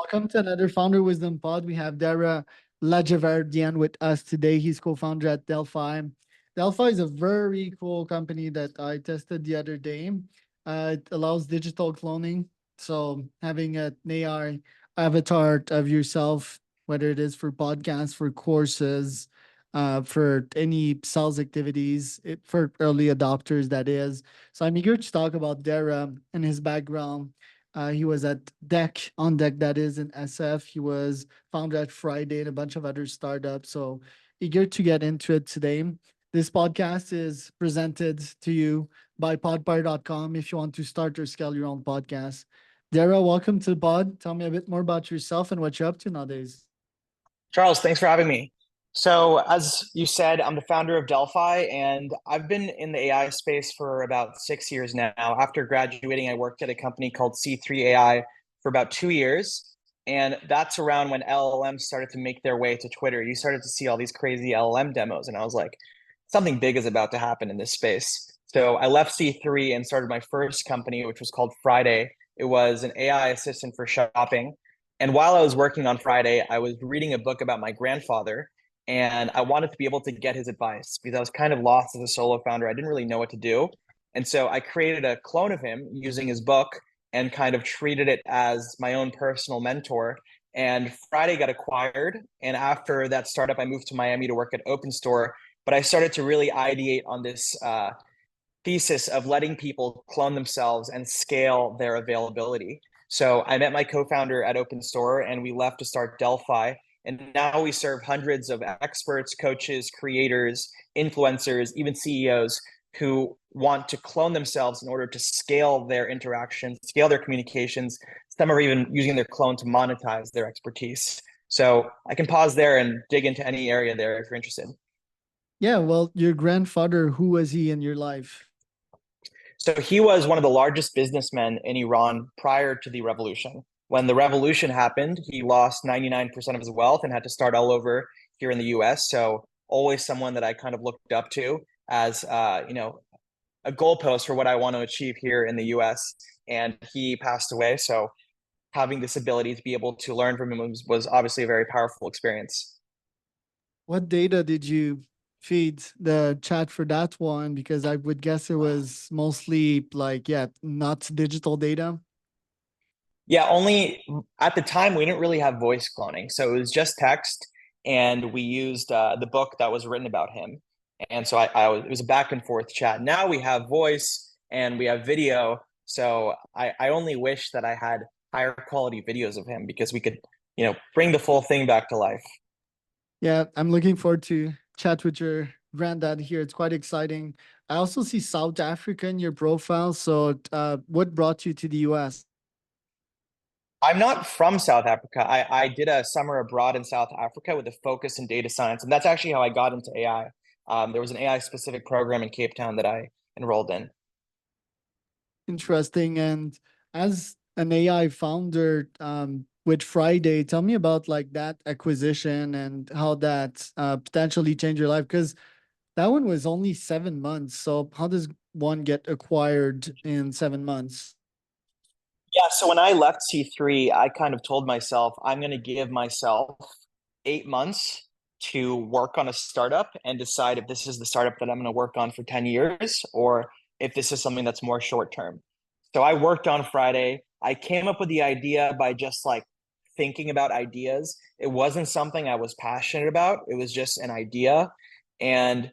Welcome to another Founder Wisdom Pod. We have Dara Ladjevardian with us today. He's co-founder at Delphi. Delphi is a very cool company that I tested the other day. It allows digital cloning. So having an AI avatar of yourself, whether it is for podcasts, for courses, for any sales activities, for early adopters, that is. So I'm eager to talk about Dara and his background. He was at On Deck, that is in SF. He was founder at Friday and a bunch of other startups. So eager to get into it today. This podcast is presented to you by podpire.com if you want to start or scale your own podcast. Dara, welcome to the pod. Tell me a bit more about yourself and what you're up to nowadays. Charles, thanks for having me. So, as you said, I'm the founder of Delphi, and I've been in the AI space for about 6 years now. After graduating, I worked at a company called C3 AI for about 2 years. And that's around when LLMs started to make their way to Twitter. You started to see all these crazy LLM demos, and I was like, something big is about to happen in this space. So I left C3 and started my first company, which was called Friday. It was an AI assistant for shopping. And while I was working on Friday, I was reading a book about my grandfather, and I wanted to be able to get his advice because I was kind of lost as a solo founder. I didn't really know what to do. And so I created a clone of him using his book and kind of treated it as my own personal mentor. And Friday got acquired. And after that startup, I moved to Miami to work at Open Store. But I started to really ideate on this thesis of letting people clone themselves and scale their availability. So I met my co-founder at Open Store, and we left to start Delphi. And now we serve hundreds of experts, coaches, creators, influencers, even CEOs who want to clone themselves in order to scale their interactions, scale their communications. Some are even using their clone to monetize their expertise. So I can pause there and dig into any area there if you're interested. Yeah, well, your grandfather, who was he in your life? So he was one of the largest businessmen in Iran prior to the revolution. When the revolution happened, he lost 99% of his wealth and had to start all over here in the US. So always someone that I kind of looked up to as a goalpost for what I want to achieve here in the US. And he passed away. So having this ability to be able to learn from him was obviously a very powerful experience. What data did you feed the chat for that one? Because I would guess it was mostly not digital data. Yeah, only at the time we didn't really have voice cloning. So it was just text, and we used the book that was written about him. And so it was a back and forth chat. Now we have voice and we have video. So I only wish that I had higher quality videos of him because we could, bring the full thing back to life. Yeah, I'm looking forward to chat with your granddad here. It's quite exciting. I also see South Africa in your profile. So what brought you to the US? I'm not from South Africa. I did a summer abroad in South Africa with a focus in data science. And that's actually how I got into AI. There was an AI specific program in Cape Town that I enrolled in. Interesting. And as an AI founder with Friday, tell me about that acquisition and how that potentially changed your life. Because that one was only 7 months. So how does one get acquired in 7 months? Yeah, so when I left C3, I kind of told myself I'm going to give myself 8 months to work on a startup and decide if this is the startup that I'm going to work on for 10 years or if this is something that's more short term. So I worked on Friday. I came up with the idea by just thinking about ideas. It wasn't something I was passionate about. It was just an idea. And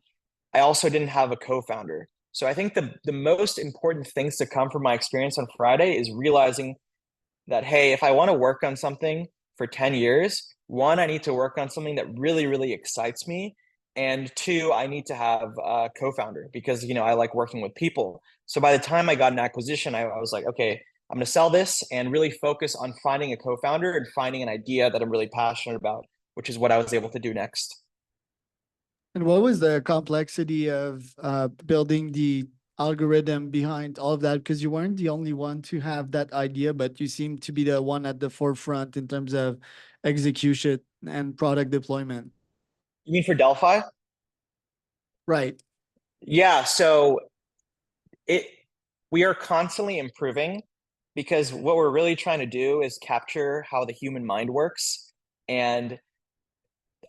I also didn't have a co-founder. So I think the most important things to come from my experience on Friday is realizing that, hey, if I want to work on something for 10 years, one, I need to work on something that really, really excites me. And two, I need to have a co-founder because, I like working with people. So by the time I got an acquisition, I was like, okay, I'm going to sell this and really focus on finding a co-founder and finding an idea that I'm really passionate about, which is what I was able to do next. And what was the complexity of building the algorithm behind all of that? Because you weren't the only one to have that idea, but you seem to be the one at the forefront in terms of execution and product deployment. You mean for Delphi? Right. Yeah, so it we are constantly improving because what we're really trying to do is capture how the human mind works. And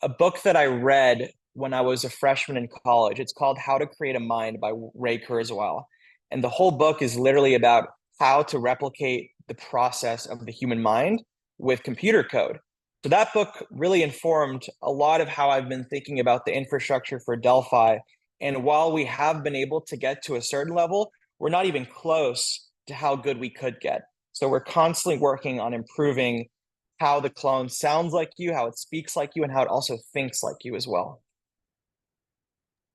a book that I read when I was a freshman in college, it's called How to Create a Mind by Ray Kurzweil. And the whole book is literally about how to replicate the process of the human mind with computer code. So that book really informed a lot of how I've been thinking about the infrastructure for Delphi. And while we have been able to get to a certain level, we're not even close to how good we could get. So we're constantly working on improving how the clone sounds like you, how it speaks like you, and how it also thinks like you as well.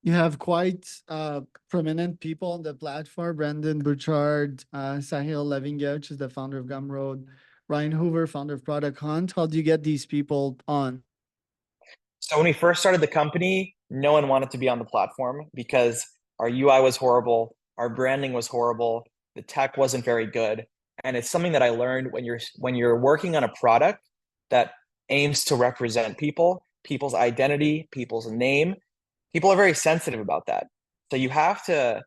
You have quite prominent people on the platform: Brandon Burchard, Sahil, Lavingia, which is the founder of Gumroad, Ryan Hoover, founder of Product Hunt. How do you get these people on? So when we first started the company, no one wanted to be on the platform because our UI was horrible, our branding was horrible, the tech wasn't very good. And it's something that I learned when you're working on a product that aims to represent people, people's identity, people's name. People are very sensitive about that. So you have to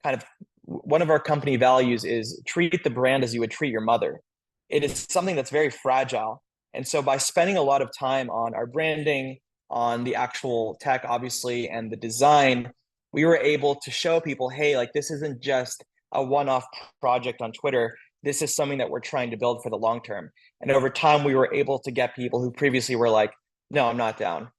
kind of, one of our company values is treat the brand as you would treat your mother. It is something that's very fragile. And so by spending a lot of time on our branding, on the actual tech, obviously, and the design, we were able to show people, hey, like this isn't just a one-off project on Twitter. This is something that we're trying to build for the long term. And over time, we were able to get people who previously were like, no, I'm not down.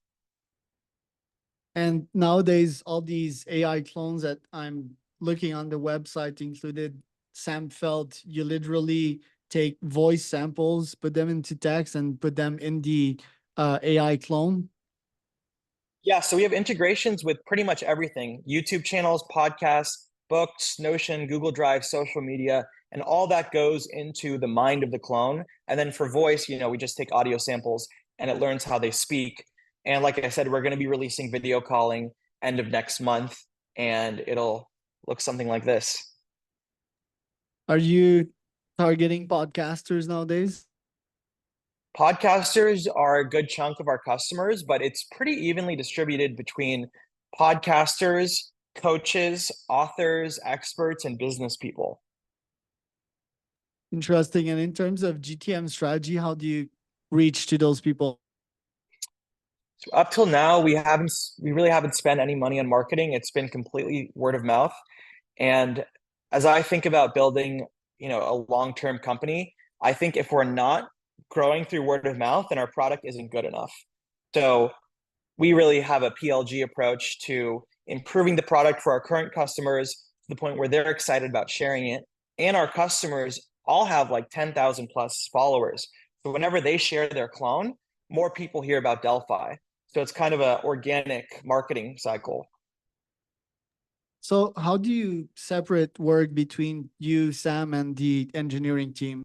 And nowadays, all these AI clones that I'm looking on the website included Sam Felt. You literally take voice samples, put them into text, and put them in the AI clone. Yeah, so we have integrations with pretty much everything: YouTube channels, podcasts, books, Notion, Google Drive, social media, and all that goes into the mind of the clone. And then for voice, we just take audio samples and it learns how they speak. And like I said, we're going to be releasing video calling end of next month, and it'll look something like this. Are you targeting podcasters nowadays? Podcasters are a good chunk of our customers, but it's pretty evenly distributed between podcasters, coaches, authors, experts, and business people. Interesting. And in terms of GTM strategy, how do you reach to those people? So up till now, we really haven't spent any money on marketing. It's been completely word of mouth. And as I think about building, a long-term company, I think if we're not growing through word of mouth, then our product isn't good enough. So we really have a PLG approach to improving the product for our current customers to the point where they're excited about sharing it. And our customers all have like 10,000 plus followers. So whenever they share their clone, more people hear about Delphi. So it's kind of an organic marketing cycle. So how do you separate work between you, Sam, and the engineering team?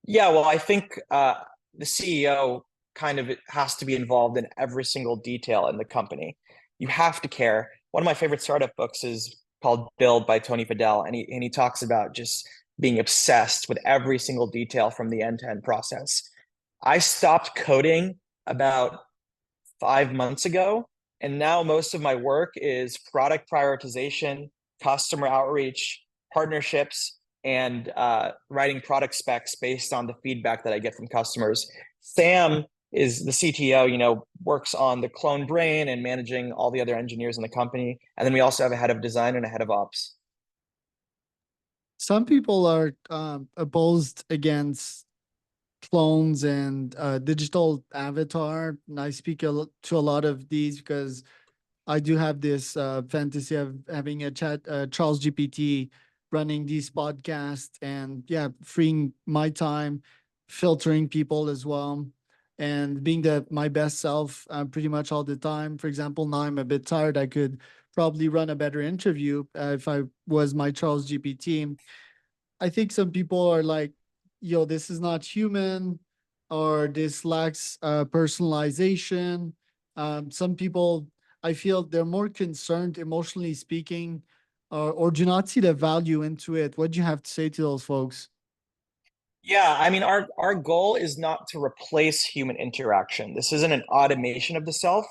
Yeah, well, I think the CEO kind of has to be involved in every single detail in the company. You have to care. One of my favorite startup books is called Build by Tony Fadell, and he talks about just being obsessed with every single detail from the end-to-end process. I stopped coding about 5 months ago, and now most of my work is product prioritization, customer outreach, partnerships, and writing product specs based on the feedback that I get from customers. Sam is the CTO, works on the clone brain and managing all the other engineers in the company. And then we also have a head of design and a head of ops. Some people are opposed against clones and digital avatar. And I speak to a lot of these because I do have this fantasy of having a chat, Charles GPT running these podcasts and freeing my time, filtering people as well, and being my best self pretty much all the time. For example, now I'm a bit tired. I could probably run a better interview if I was my Charles GPT. I think some people are like, yo, this is not human, or this lacks personalization. Some people, I feel they're more concerned, emotionally speaking, or do not see the value into it. What do you have to say to those folks? Yeah, I mean, our goal is not to replace human interaction. This isn't an automation of the self,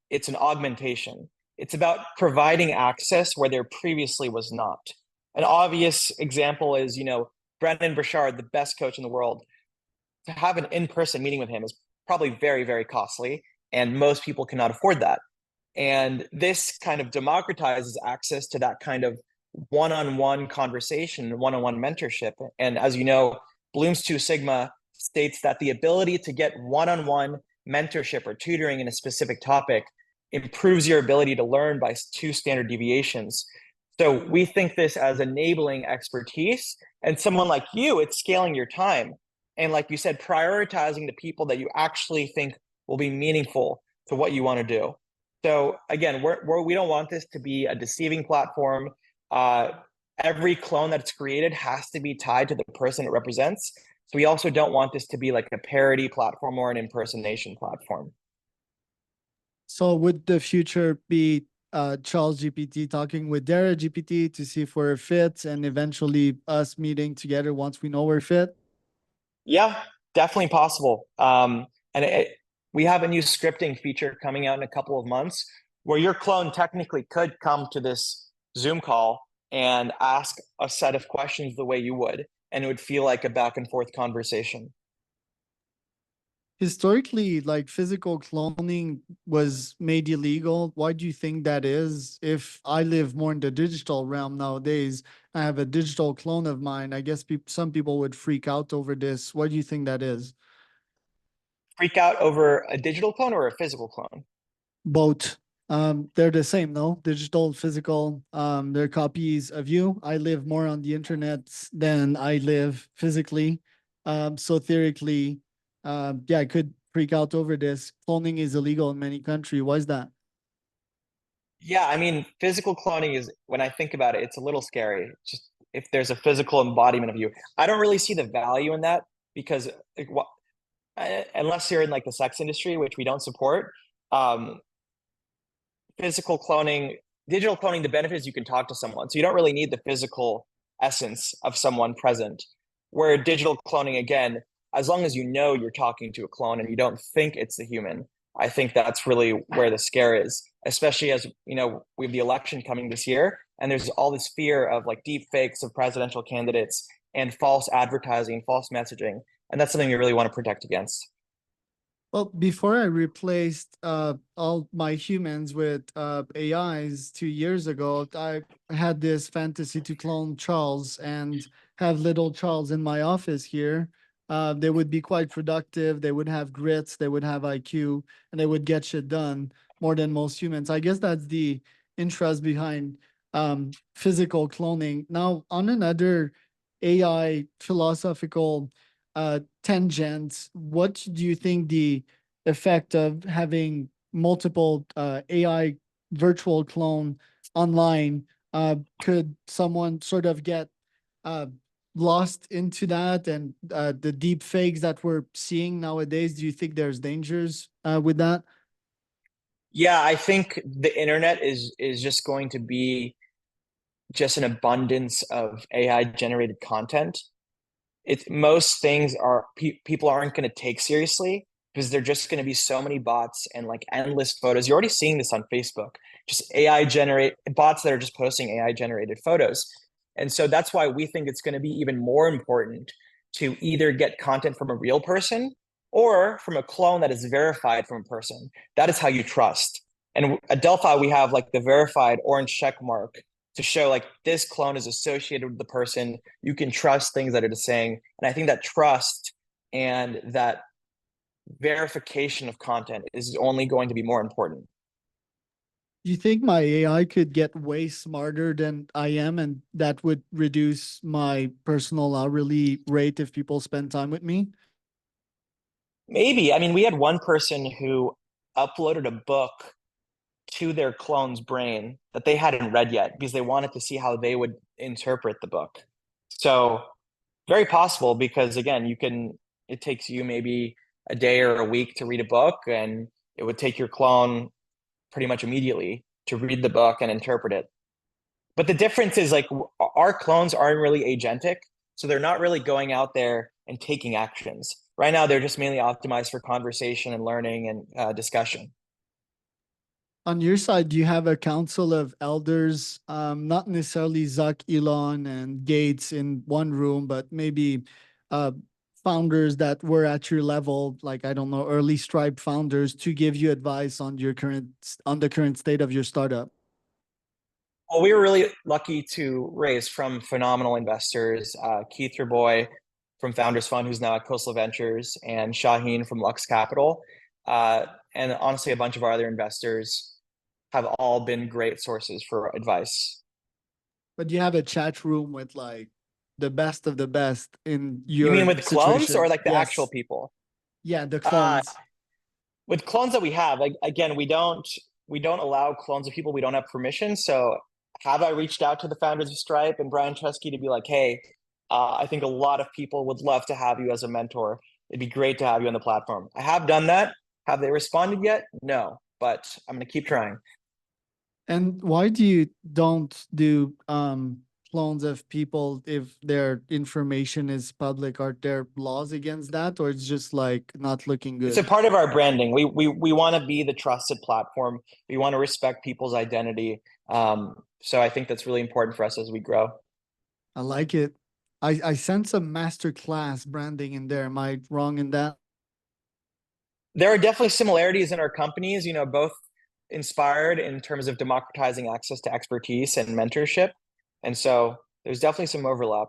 it's an augmentation. It's about providing access where there previously was not. An obvious example is, Brendan Burchard, the best coach in the world. To have an in-person meeting with him is probably very, very costly, and most people cannot afford that. And this kind of democratizes access to that kind of one-on-one conversation, one-on-one mentorship. And as you know, Bloom's Two Sigma states that the ability to get one-on-one mentorship or tutoring in a specific topic improves your ability to learn by 2 standard deviations. So we think this as enabling expertise, and someone like you, it's scaling your time. And like you said, prioritizing the people that you actually think will be meaningful to what you want to do. So again, we don't want this to be a deceiving platform. Every clone that's created has to be tied to the person it represents. So we also don't want this to be like a parody platform or an impersonation platform. So would the future be Charles GPT talking with Dara GPT to see if we're fit, and eventually us meeting together once we know we're fit? Yeah, definitely possible. We have a new scripting feature coming out in a couple of months where your clone technically could come to this Zoom call and ask a set of questions the way you would, and it would feel like a back and forth conversation. Historically, like physical cloning was made illegal. Why do you think that is? If I live more in the digital realm nowadays, I have a digital clone of mine. I guess some people would freak out over this. Why do you think that is? Freak out over a digital clone or a physical clone? Both. They're the same, no? Digital, physical. They're copies of you. I live more on the internet than I live physically. So theoretically, yeah, I could freak out over this. Cloning is illegal in many countries. Why is that? Yeah, I mean, physical cloning is, when I think about it, it's a little scary. Just if there's a physical embodiment of you, I don't really see the value in that because like, unless you're in like the sex industry, which we don't support, um, physical cloning, digital cloning, the benefit is you can talk to someone. So you don't really need the physical essence of someone present. Where digital cloning, again, as long as you know you're talking to a clone and you don't think it's the human, I think that's really where the scare is, especially as we have the election coming this year, and there's all this fear of like deep fakes of presidential candidates and false advertising, false messaging. And that's something we really want to protect against. Well, before I replaced all my humans with AIs 2 years ago, I had this fantasy to clone Charles and have little Charles in my office here. They would be quite productive. They would have grits. They would have IQ, and they would get shit done more than most humans. I guess that's the interest behind physical cloning. Now, on another AI philosophical tangent, what do you think the effect of having multiple AI virtual clone online? Could someone sort of get uh, lost into that, and the deep fakes that we're seeing nowadays? Do you think there's dangers with that? Yeah, I think the internet is just going to be just an abundance of AI generated content. It's most things are people aren't going to take seriously because they're just going to be so many bots and like endless photos. You're already seeing this on Facebook, just AI generate bots that are just posting AI generated photos. And so that's why we think it's going to be even more important to either get content from a real person or from a clone that is verified from a person. That is how you trust. And at Delphi, we have like the verified orange check mark to show like this clone is associated with the person. You can trust things that it is saying. And I think that trust and that verification of content is only going to be more important. Do you think my AI could get way smarter than I am, and that would reduce my personal hourly rate if people spend time with me? Maybe. I mean, we had one person who uploaded a book to their clone's brain that they hadn't read yet because they wanted to see how they would interpret the book. So very possible because again, it takes you maybe a day or a week to read a book, and it would take your clone pretty much immediately to read the book and interpret it. But the difference is like our clones aren't really agentic, so they're not really going out there and taking actions. Right now, they're just mainly optimized for conversation and learning and discussion. On your side, do you have a council of elders, not necessarily Zuck, Elon, and Gates in one room, but maybe uh, founders that were at your level, like I don't know, early Stripe founders, to give you advice on the current state of your startup? Well, we were really lucky to raise from phenomenal investors, Keith Boy from Founders Fund, who's now at Coastal Ventures, and Shaheen from Lux Capital. And honestly, a bunch of our other investors have all been great sources for advice. But you have a chat room with like the best of the best in You mean your with clones or situation. like the actual Yes. people? Yeah, the Uh, clones. with clones that we have, like again, we don't allow clones of people we don't have permission. So have I reached out to the founders of Stripe and Brian Chesky to be like, hey, I think a lot of people would love to have you as a mentor. It'd be great to have you on the platform. I have done that. Have they responded yet? No, but I'm going to keep trying. And why do you don't do clones of people if their information is public? Are there laws against that, or it's just like not looking It's a good? part of our branding. We want to be the trusted platform. We want to respect people's identity. So I think that's really important for us as we grow. I like it. I sense a master class branding in there. Am I wrong in that? There are definitely similarities in our companies, both inspired in terms of democratizing access to expertise and mentorship. And so there's definitely some overlap.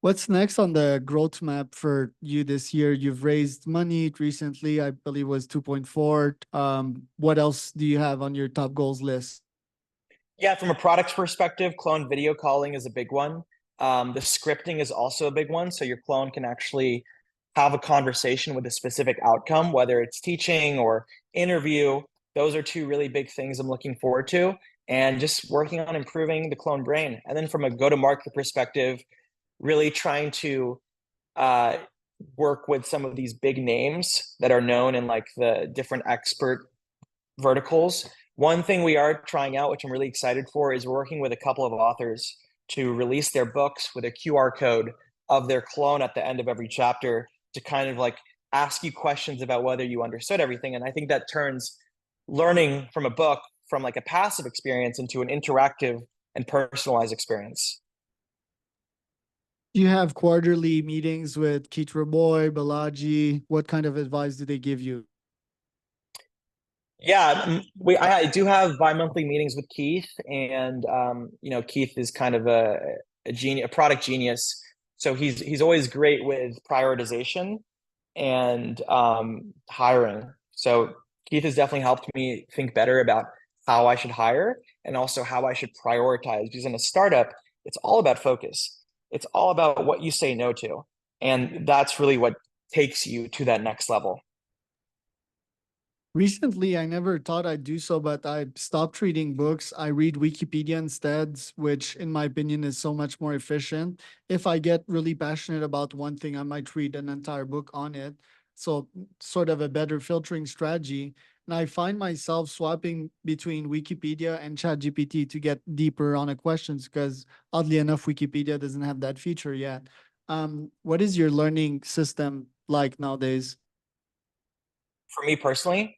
What's next on the growth map for you this year? You've raised money recently, I believe it was 2.4. What else do you have on your top goals list? Yeah, from a product perspective, clone video calling is a big one. The scripting is also a big one. So your clone can actually have a conversation with a specific outcome, whether it's teaching or interview. Those are two really big things I'm looking forward to. And just working on improving the clone brain. And then from a go-to-market perspective, really trying to uh, work with some of these big names that are known in like the different expert verticals. One thing we are trying out, which I'm really excited for, is we're working with a couple of authors to release their books with a QR code of their clone at the end of every chapter to kind of like ask you questions about whether you understood everything. And I think that turns learning from a book from like a passive experience into an interactive and personalized experience. Do you have quarterly meetings with Keitra Boy, Balaji? What kind of advice do they give you? Yeah, I do have bi-monthly meetings with Keith, and Keith is kind of a genius, a product genius. So he's always great with prioritization and hiring. So Keith has definitely helped me think better about how I should hire and also how I should prioritize. Because in a startup, it's all about focus. It's all about what you say no to, and that's really what takes you to that next level. Recently, I never thought I'd do so, but I stopped reading books. I read Wikipedia instead, which, in my opinion, is so much more efficient. If I get really passionate about one thing, I might read an entire book on it. So, sort of a better filtering strategy. And I find myself swapping between Wikipedia and ChatGPT to get deeper on a questions because, oddly enough, Wikipedia doesn't have that feature yet. What is your learning system like nowadays? For me personally,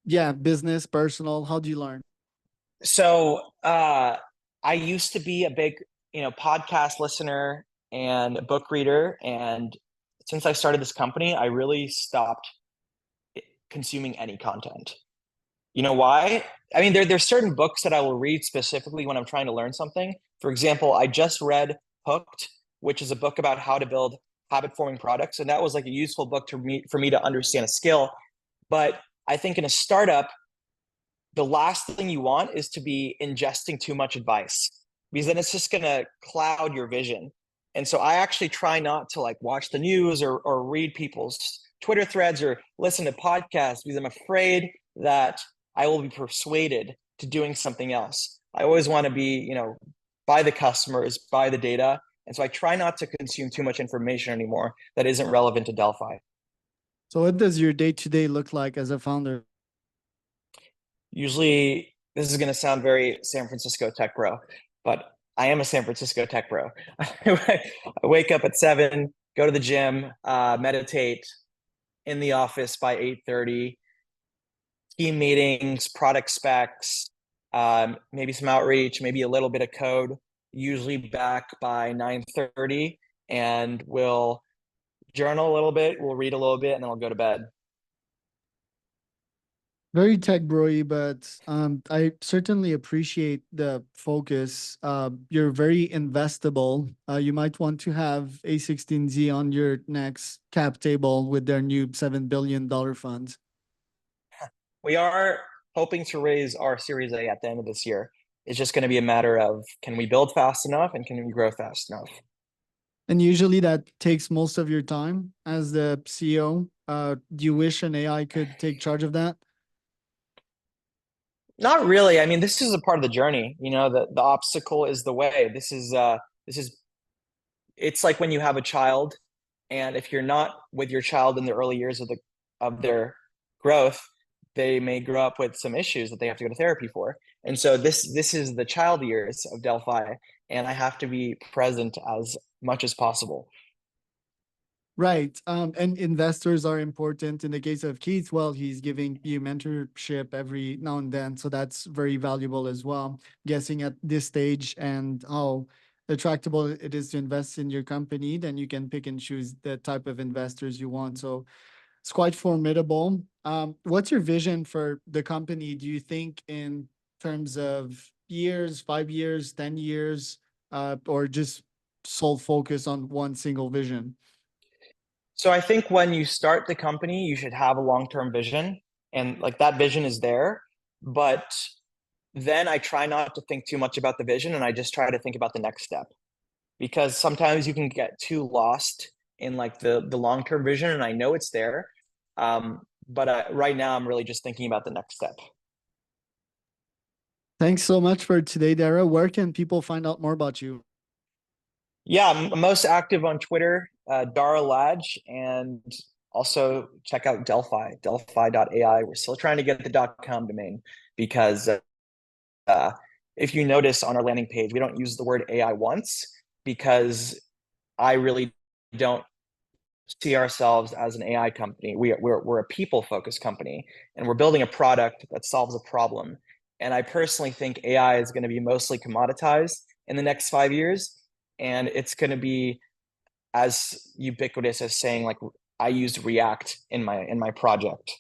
Yeah, business, personal. How do you learn? so I used to be a big, podcast listener and a book reader, and since I started this company, I really stopped consuming any content. You know why? I mean, there's certain books that I will read specifically when I'm trying to learn something. For example, I just read Hooked, which is a book about how to build habit forming products, and that was like a useful book for me to understand a skill. But I think in a startup, the last thing you want is to be ingesting too much advice because then it's just going to cloud your vision. And so I actually try not to like watch the news or read people's Twitter threads or listen to podcasts because I'm afraid that I will be persuaded to doing something else. I always want to be, by the customers, by the data. And so I try not to consume too much information anymore that isn't relevant to Delphi. So what does your day-to-day look like as a founder? Usually, this is going to sound very San Francisco tech bro, but I am a San Francisco tech bro. I wake up at 7, go to the gym, meditate in the office by 8:30, team meetings, product specs, maybe some outreach, maybe a little bit of code, usually back by 9:30, and we'll journal a little bit, we'll read a little bit, and then we'll go to bed. Very tech broy, but I certainly appreciate the focus. You're very investable. You might want to have A16Z on your next cap table with their new $7 billion fund. We are hoping to raise our Series A at the end of this year. It's just going to be a matter of, can we build fast enough and can we grow fast enough? And usually that takes most of your time as the CEO. Do you wish an AI could take charge of that? Not really. I mean, this is a part of the journey. You know, the obstacle is the way. This is it's like when you have a child, and if you're not with your child in the early years of their growth, they may grow up with some issues that they have to go to therapy for. And so this is the child years of Delphi, and I have to be present as much as possible. Right. And investors are important. In the case of Keith, well, he's giving you mentorship every now and then. So that's very valuable as well. Guessing at this stage and how attractable it is to invest in your company, then you can pick and choose the type of investors you want. So it's quite formidable. What's your vision for the company? Do you think in terms of years, 5 years, 10 years, or just sole focus on one single vision? So I think when you start the company, you should have a long-term vision, and like that vision is there. But then I try not to think too much about the vision, and I just try to think about the next step, because sometimes you can get too lost in like the long-term vision, and I know it's there. But right now I'm really just thinking about the next step. Thanks so much for today, Dara. Where can people find out more about you? Yeah, I'm most active on Twitter, Dara Ladj, and also check out Delphi, Delphi.ai. We're still trying to get the .com domain because uh, if you notice on our landing page, we don't use the word AI once, because I really don't see ourselves as an AI company. We're a people focused company, and we're building a product that solves a problem. And I personally think AI is going to be mostly commoditized in the next 5 years, and it's going to be as ubiquitous as saying like I used React in my project.